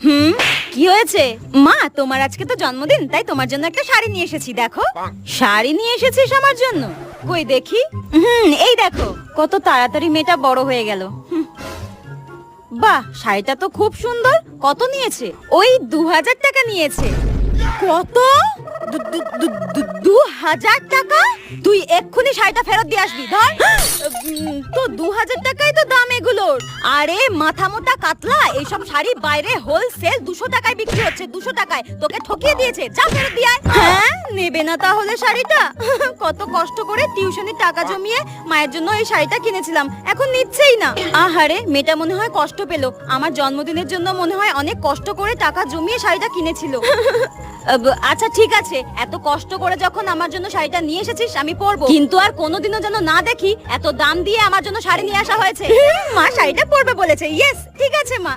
হুম, কি হয়েছে? মা, তোমার আজকে তো জন্মদিন, তাই তোমার জন্য একটা শাড়ি নিয়ে এসেছি। দেখো। শাড়ি নিয়ে এসেছিস আমার জন্য? কই দেখি। এই দেখো, কত তাড়াতাড়ি মেয়েটা বড় হয়ে গেল। বাহ, শাড়িটা তো খুব সুন্দর। কত নিয়েছে? ওই 2000 টাকা নিয়েছে। কত? 2000 টাকা? তুই এক্ষুনি শাড়িটা ফেরত দিয়ে আসবি। ধর। তো 2000 টাকাই তো দাম এগুলোর। আরে মাথা মোটা কাতলা, এইসব শাড়ি বাইরে হোলসেল 200 টাকায় বিক্রি হচ্ছে। 200 টাকায় তোকে ঠকিয়ে দিয়েছে। যা ফেরত দিয়ে আয়। হ্যাঁ, নেবে না তাহলে শাড়িটা? কত কষ্ট করে টিউশনের টাকা জমিয়ে মায়ের জন্য এই শাড়িটা কিনেছিলাম, এখন নিচ্ছেই না। আহারে, মেয়েটা মনে হয় কষ্ট পেলো। আমার জন্মদিনের জন্য মনে হয় অনেক কষ্ট করে টাকা জমিয়ে শাড়িটা কিনেছিল। আচ্ছা ঠিক আছে, এত কষ্ট করে যখন আমার জন্য শাড়িটা নিয়ে এসেছিস আমি পরবো, কিন্তু আর কোনোদিনও যেন না দেখি এত দাম দিয়ে আমার জন্য শাড়ি নিয়ে আসা হয়েছে। মা শাড়িটা পরবে বলেছে। ইয়েস, ঠিক আছে মা।